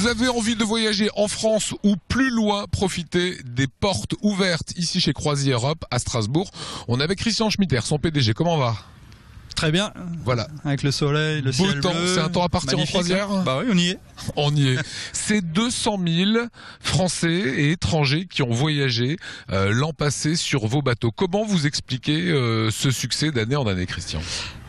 Vous avez envie de voyager en France ou plus loin, profitez des portes ouvertes ici chez Croisières Europe à Strasbourg. On est avec Christian Schmitter, son PDG. Comment va? Très bien. Voilà. Avec le soleil, le ciel temps, bleu. c'est un temps à partir en croisière. Bah oui, on y est. On y est. C'est 200 000 Français et étrangers qui ont voyagé l'an passé sur vos bateaux. Comment vous expliquez ce succès d'année en année, Christian?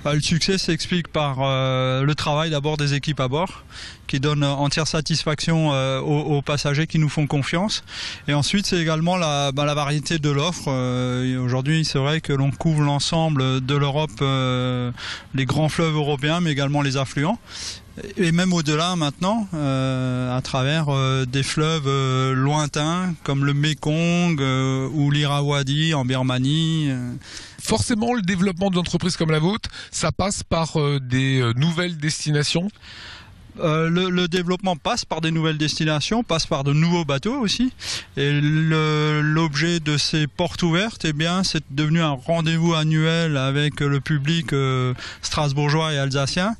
Le succès s'explique par le travail d'abord des équipes à bord, qui donnent entière satisfaction aux passagers qui nous font confiance. Et ensuite, c'est également la variété de l'offre. Aujourd'hui, c'est vrai que l'on couvre l'ensemble de l'Europe, les grands fleuves européens, mais également les affluents. Et même au-delà maintenant, à travers des fleuves lointains comme le Mékong ou l'Irrawaddy en Birmanie. Forcément, le développement d'entreprises comme la vôtre, ça passe par des nouvelles destinations. Le développement passe par des nouvelles destinations, passe par de nouveaux bateaux aussi. Et l'objet de ces portes ouvertes, eh bien, c'est devenu un rendez-vous annuel avec le public strasbourgeois et alsacien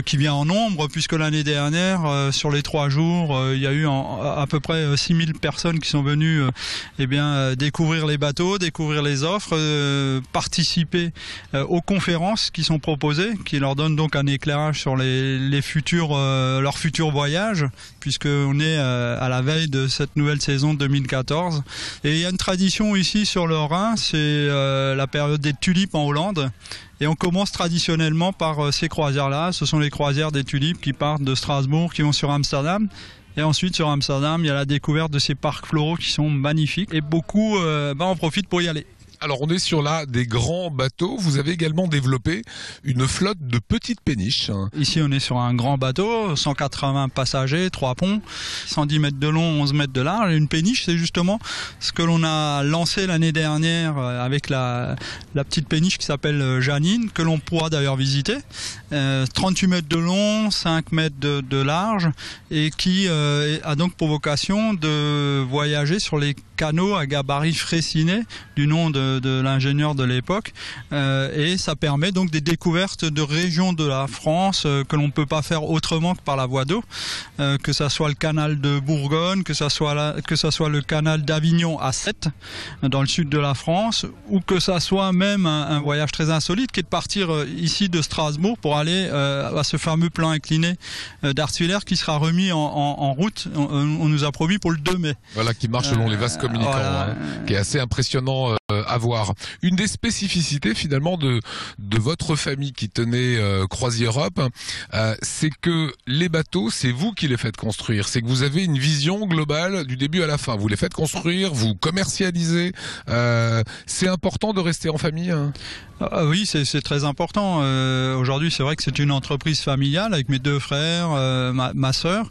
qui vient en nombre, puisque l'année dernière, sur les 3 jours, il y a eu à peu près 6000 personnes qui sont venues découvrir les bateaux, découvrir les offres, participer aux conférences qui sont proposées, qui leur donnent donc un éclairage sur leur futur voyage, puisqu'on est à la veille de cette nouvelle saison 2014. Et il y a une tradition ici sur le Rhin, c'est la période des tulipes en Hollande. Et on commence traditionnellement par ces croisières-là. Ce sont les croisières des tulipes qui partent de Strasbourg, qui vont sur Amsterdam. Et ensuite, sur Amsterdam, il y a la découverte de ces parcs floraux qui sont magnifiques. Et beaucoup en profitent pour y aller. Alors on est sur là des grands bateaux. Vous avez également développé une flotte de petites péniches. Ici on est sur un grand bateau, 180 passagers, 3 ponts, 110 mètres de long, 11 mètres de large. Et une péniche, c'est justement ce que l'on a lancé l'année dernière avec la petite péniche qui s'appelle Janine, que l'on pourra d'ailleurs visiter. 38 mètres de long, 5 mètres de large, et qui a donc pour vocation de voyager sur les canaux à gabarit Freycinet, du nom de l'ingénieur de l'époque, et ça permet donc des découvertes de régions de la France que l'on ne peut pas faire autrement que par la voie d'eau, que ça soit le canal de Bourgogne, que ça soit le canal d'Avignon à Sète, dans le sud de la France, ou que ça soit même un voyage très insolite qui est de partir ici de Strasbourg pour aller à ce fameux plan incliné d'Artuiler qui sera remis en route, on nous a promis pour le 2 mai. Voilà, qui marche selon les vases communicants, voilà. Qui est assez impressionnant à voir. Une des spécificités finalement de votre famille qui tenait Croisières Europe, c'est que les bateaux, c'est vous qui les faites construire. C'est que vous avez une vision globale du début à la fin. Vous les faites construire, vous commercialisez. C'est important de rester en famille, hein. Oui, c'est très important. Aujourd'hui, c'est vrai que c'est une entreprise familiale avec mes 2 frères, ma sœur.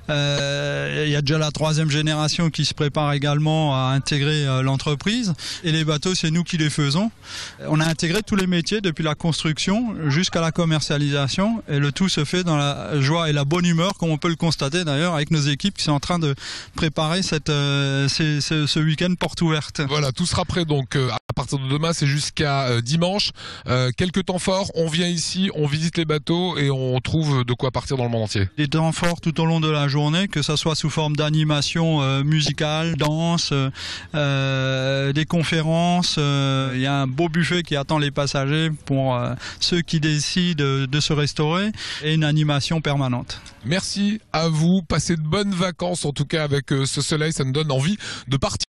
Il y a déjà la 3e génération qui se prépare également à intégrer l'entreprise. Et les bateaux, c'est nous qui les faisons. On a intégré tous les métiers depuis la construction jusqu'à la commercialisation. Et le tout se fait dans la joie et la bonne humeur, comme on peut le constater d'ailleurs avec nos équipes qui sont en train de préparer ce week-end porte ouverte. Voilà, tout sera prêt donc à partir de demain, c'est jusqu'à dimanche. Quelques temps forts, on vient ici, on visite les bateaux et on trouve de quoi partir dans le monde entier. Des temps forts tout au long de la journée, que ça soit sous forme d'animation musicale, danse, des conférences. Il y a un beau buffet qui attend les passagers pour ceux qui décident de se restaurer et une animation permanente. Merci à vous, passez de bonnes vacances en tout cas avec ce soleil, ça nous donne envie de partir.